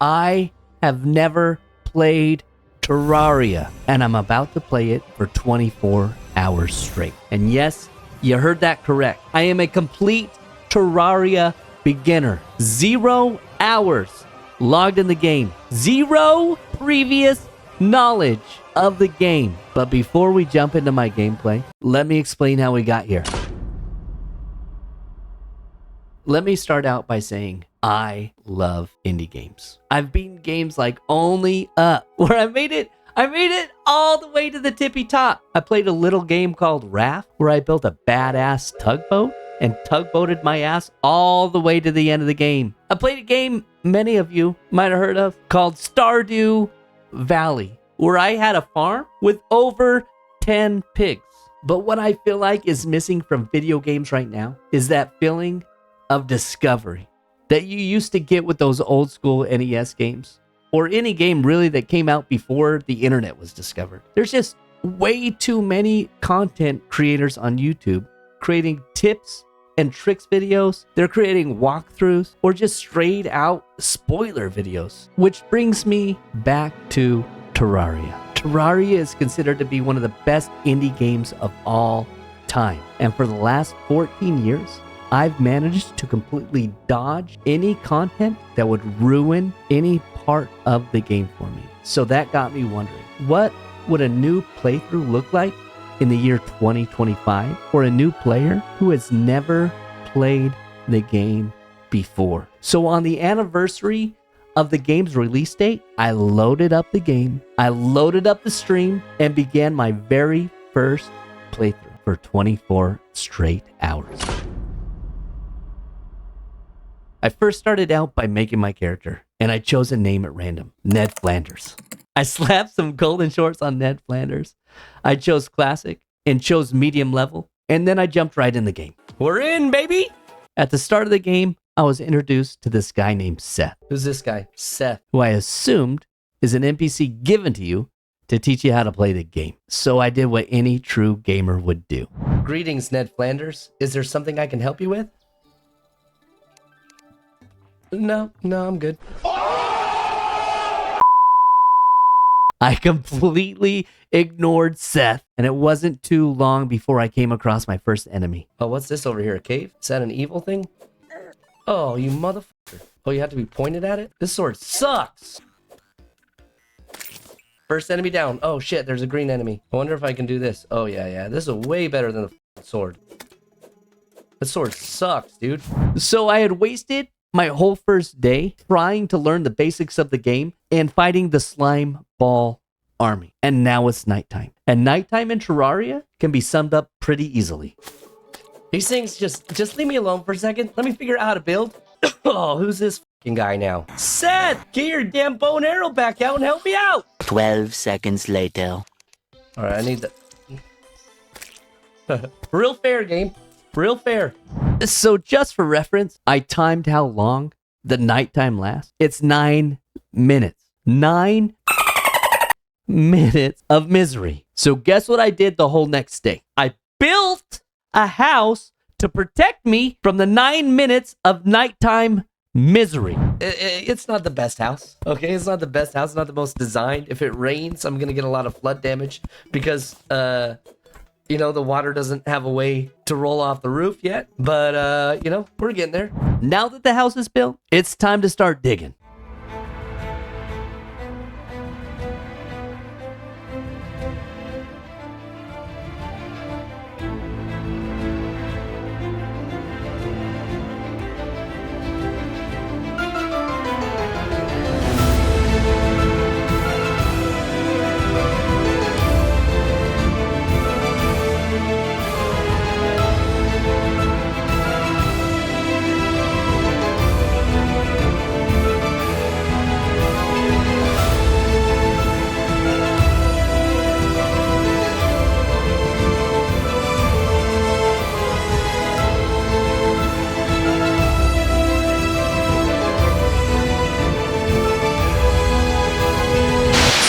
I have never played Terraria, and I'm about to play it for 24 hours straight. And yes, you heard that correct. I am a complete Terraria beginner. 0 hours logged in the game. 0 previous knowledge of the game. But before we jump into my gameplay, let me explain how we got here. Let me start out by saying I love indie games. I've beaten games like Only Up, where I made it all the way to the tippy top. I played a little game called Raft, where I built a badass tugboat and tugboated my ass all the way to the end of the game. I played a game many of you might have heard of called Stardew Valley, where I had a farm with over 10 pigs. But what I feel like is missing from video games right now is that feeling of discovery that you used to get with those old school NES games, or any game really that came out before the internet was discovered. There's just way too many content creators on YouTube creating tips and tricks videos. They're creating walkthroughs or just straight out spoiler videos, which brings me back to Terraria. Terraria is considered to be one of the best indie games of all time. And for the last 14 years, I've managed to completely dodge any content that would ruin any part of the game for me. So that got me wondering, what would a new playthrough look like in the year 2025 for a new player who has never played the game before? So on the anniversary of the game's release date, I loaded up the game, I loaded up the stream, and began my very first playthrough for 24 straight hours. I first started out by making my character, and I chose a name at random, Ned Flanders. I slapped some golden shorts on Ned Flanders. I chose classic and chose medium level, and then I jumped right in the game. We're in, baby! At the start of the game, I was introduced to this guy named Seth. Who's this guy? Seth, who I assumed is an NPC given to you to teach you how to play the game. So I did what any true gamer would do. Greetings, Ned Flanders. Is there something I can help you with? No, I'm good. I completely ignored Seth, and it wasn't too long before I came across my first enemy. Oh, what's this over here? A cave? Is that an evil thing? Oh, you motherfucker. Oh, you have to be pointed at it? This sword sucks. First enemy down. Oh, shit, there's a green enemy. I wonder if I can do this. Oh, yeah. This is way better than the sword. The sword sucks, dude. So I had wasted my whole first day trying to learn the basics of the game and fighting the slime ball army. And now it's nighttime. And nighttime in Terraria can be summed up pretty easily. These things just leave me alone for a second. Let me figure out how to build. Oh, who's this fucking guy now? Seth, get your damn bow and arrow back out and help me out. 12 seconds later. All right, I need the... Real fair game. Real fair. So just for reference, I timed how long the nighttime lasts. It's 9 minutes. 9 minutes of misery. So guess what I did the whole next day? I built a house to protect me from the 9 minutes of nighttime misery. It's not the best house. Okay, it's not the best house. It's not the most designed. If it rains, I'm going to get a lot of flood damage because... you know, the water doesn't have a way to roll off the roof yet, but, you know, we're getting there. Now that the house is built, it's time to start digging.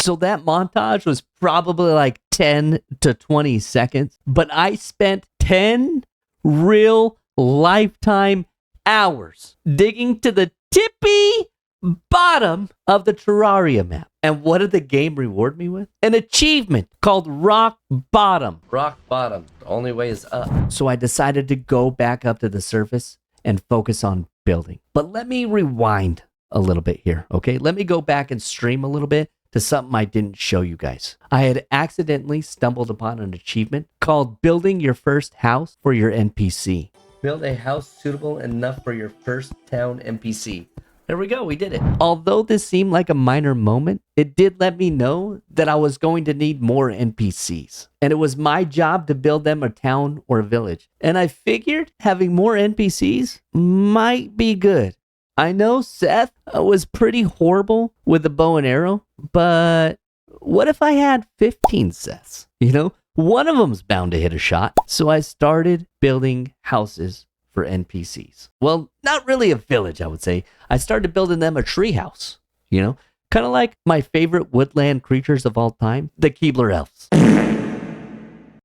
So that montage was probably like 10 to 20 seconds, but I spent 10 real lifetime hours digging to the tippy bottom of the Terraria map. And what did the game reward me with? An achievement called Rock Bottom. Rock Bottom. The only way is up. So I decided to go back up to the surface and focus on building. But let me rewind a little bit here, okay? Let me go back and stream a little bit to something I didn't show you guys. I had accidentally stumbled upon an achievement called Building Your First House for Your NPC. Build a house suitable enough for your first town NPC. There we go, we did it. Although this seemed like a minor moment, it did let me know that I was going to need more NPCs. And it was my job to build them a town or a village. And I figured having more NPCs might be good. I know Seth was pretty horrible with the bow and arrow, but what if I had 15 Seths? You know, one of them's bound to hit a shot. So I started building houses for NPCs. Well, not really a village, I would say. I started building them a treehouse, you know, kind of like my favorite woodland creatures of all time, the Keebler elves.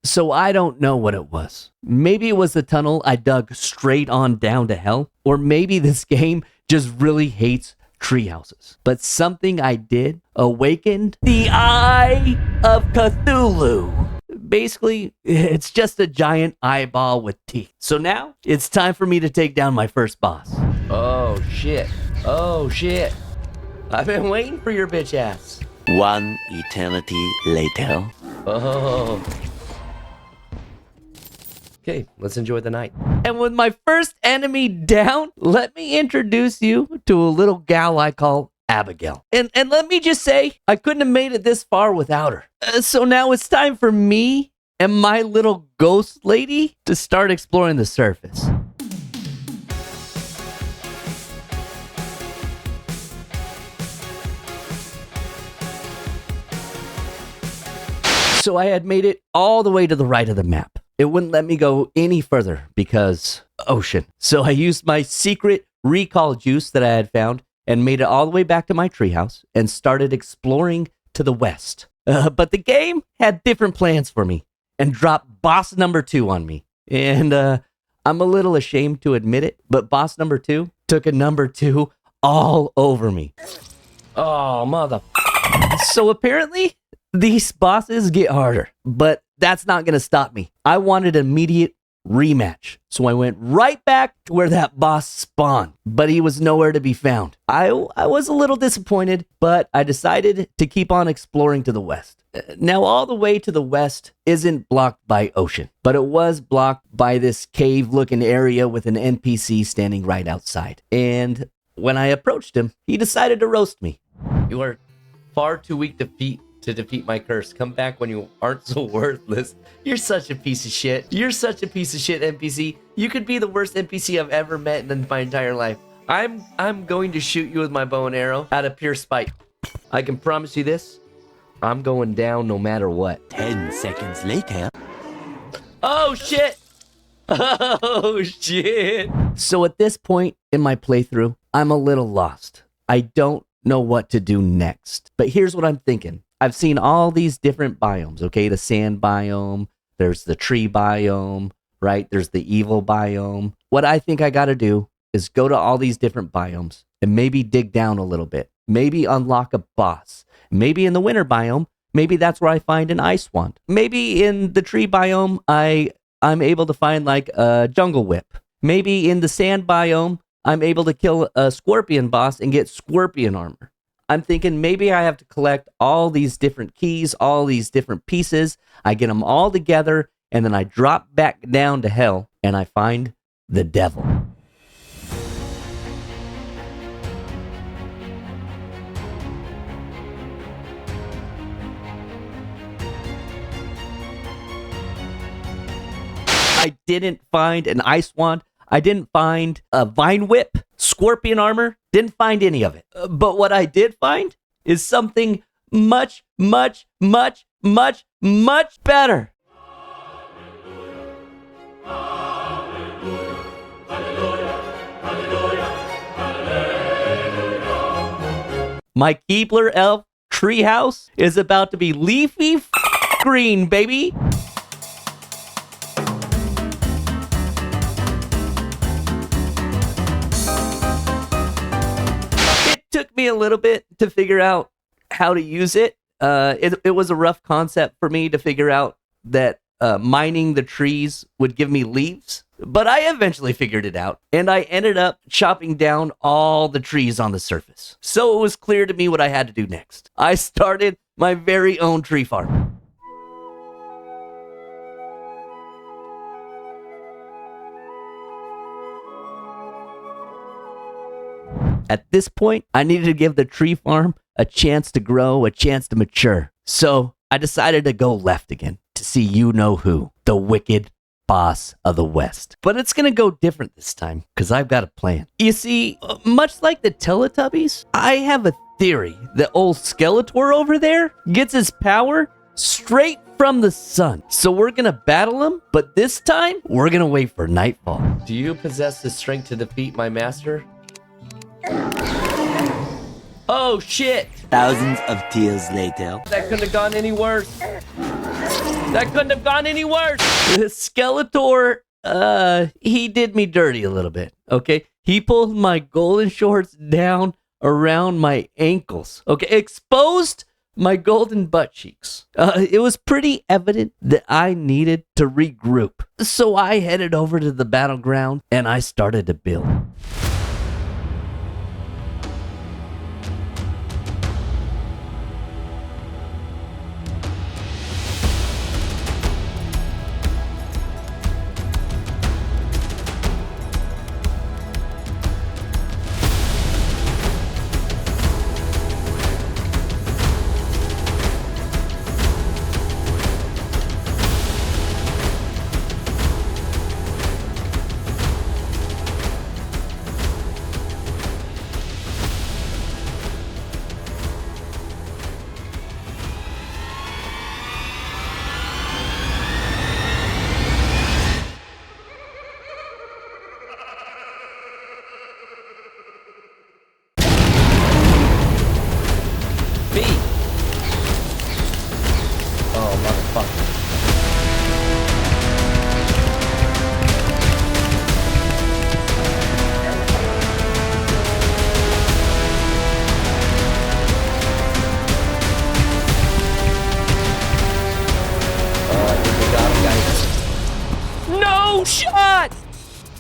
So I don't know what it was. Maybe it was the tunnel I dug straight on down to hell, or maybe this game just really hates treehouses. But something I did awakened the Eye of Cthulhu. Basically, it's just a giant eyeball with teeth. So now, it's time for me to take down my first boss. Oh, shit. Oh, shit. I've been waiting for your bitch ass. One eternity later. Oh. Okay, let's enjoy the night. And with my first enemy down, let me introduce you to a little gal I call Abigail. And let me just say, I couldn't have made it this far without her. So now it's time for me and my little ghost lady to start exploring the surface. So I had made it all the way to the right of the map. It wouldn't let me go any further because ocean. So I used my secret recall juice that I had found and made it all the way back to my treehouse and started exploring to the west. But the game had different plans for me and dropped boss number 2 on me. And I'm a little ashamed to admit it, but boss number 2 took a number 2 all over me. Oh, mother. So apparently, these bosses get harder, but that's not going to stop me. I wanted an immediate rematch. So I went right back to where that boss spawned, but he was nowhere to be found. I was a little disappointed, but I decided to keep on exploring to the west. Now, all the way to the west isn't blocked by ocean, but it was blocked by this cave-looking area with an NPC standing right outside. And when I approached him, he decided to roast me. You are far too weak to defeat my curse. Come back when you aren't so worthless. You're such a piece of shit. You're such a piece of shit, NPC. You could be the worst NPC I've ever met in my entire life. I'm going to shoot you with my bow and arrow out of pure spite. I can promise you this. I'm going down no matter what. 10 seconds later. Oh, shit. Oh, shit. So at this point in my playthrough, I'm a little lost. I don't know what to do next. But here's what I'm thinking. I've seen all these different biomes, okay? The sand biome, there's the tree biome, right? There's the evil biome. What I think I gotta do is go to all these different biomes and maybe dig down a little bit. Maybe unlock a boss. Maybe in the winter biome, maybe that's where I find an ice wand. Maybe in the tree biome, I'm able to find like a jungle whip. Maybe in the sand biome, I'm able to kill a scorpion boss and get scorpion armor. I'm thinking maybe I have to collect all these different keys, all these different pieces. I get them all together, and then I drop back down to hell, and I find the devil. I didn't find an ice wand. I didn't find a vine whip, scorpion armor, didn't find any of it. But what I did find is something much, much, much, much, much better. My Keebler elf treehouse is about to be leafy green, baby. Took me a little bit to figure out how to use it. It was a rough concept for me to figure out that mining the trees would give me leaves, but I eventually figured it out, and I ended up chopping down all the trees on the surface. So it was clear to me what I had to do next. I started my very own tree farm. At this point, I needed to give the tree farm a chance to grow, a chance to mature. So I decided to go left again to see you-know-who, the wicked boss of the West. But it's going to go different this time because I've got a plan. You see, much like the Teletubbies, I have a theory that old Skeletor over there gets his power straight from the sun. So we're going to battle him, but this time, we're going to wait for nightfall. Do you possess the strength to defeat my master? Oh shit! Thousands of tears later. That couldn't have gone any worse. That couldn't have gone any worse. Skeletor, he did me dirty a little bit, okay? He pulled my golden shorts down around my ankles, okay? Exposed my golden butt cheeks. It was pretty evident that I needed to regroup. So I headed over to the battleground and I started to build.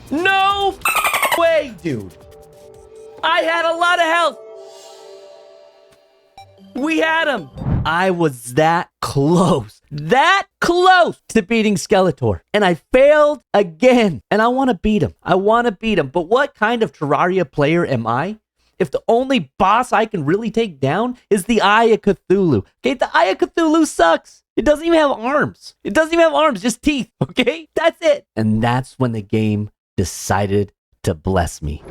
No way, dude. I had a lot of health. We had him. I was that close to beating Skeletor. And I failed again. And I want to beat him. But what kind of Terraria player am I if the only boss I can really take down is the Eye of Cthulhu? Okay, the Eye of Cthulhu sucks. It doesn't even have arms. Just teeth, okay? That's it. And that's when the game decided to bless me.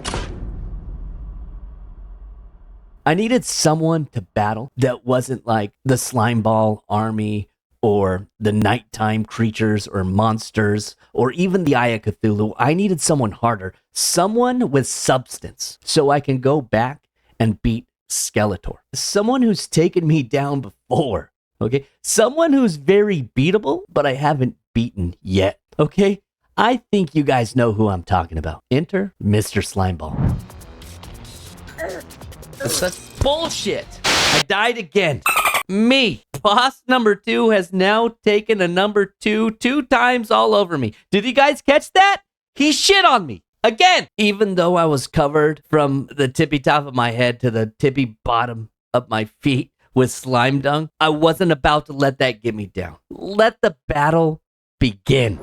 I needed someone to battle that wasn't like the slime ball army or the nighttime creatures or monsters or even the Eye of Cthulhu. I needed someone harder, someone with substance, so I can go back and beat Skeletor. Someone who's taken me down before, okay? Someone who's very beatable, but I haven't beaten yet, okay? I think you guys know who I'm talking about. Enter Mr. Slimeball. That's such bullshit. I died again. Me. Boss number 2 has now taken a number 2 times all over me. Did you guys catch that? He shit on me. Again. Even though I was covered from the tippy top of my head to the tippy bottom of my feet with slime dung, I wasn't about to let that get me down. Let the battle begin.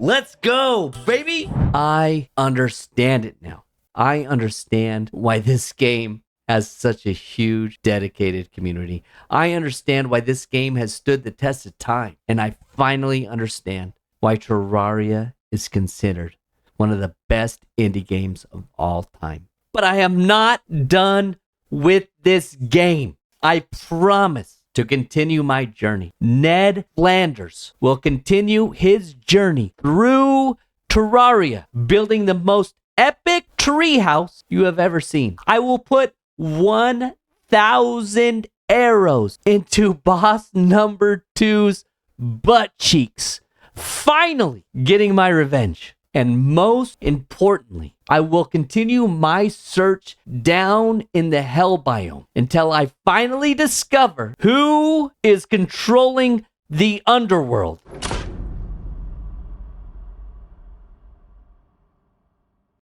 Let's go, baby! I understand it now. I understand why this game has such a huge, dedicated community. I understand why this game has stood the test of time. And I finally understand why Terraria is considered one of the best indie games of all time. But I am not done with this game. I promise to continue my journey. Ned Flanders will continue his journey through Terraria, building the most epic treehouse you have ever seen. I will put 1,000 arrows into boss number 2's butt cheeks, finally getting my revenge. And most importantly, I will continue my search down in the hell biome until I finally discover who is controlling the underworld.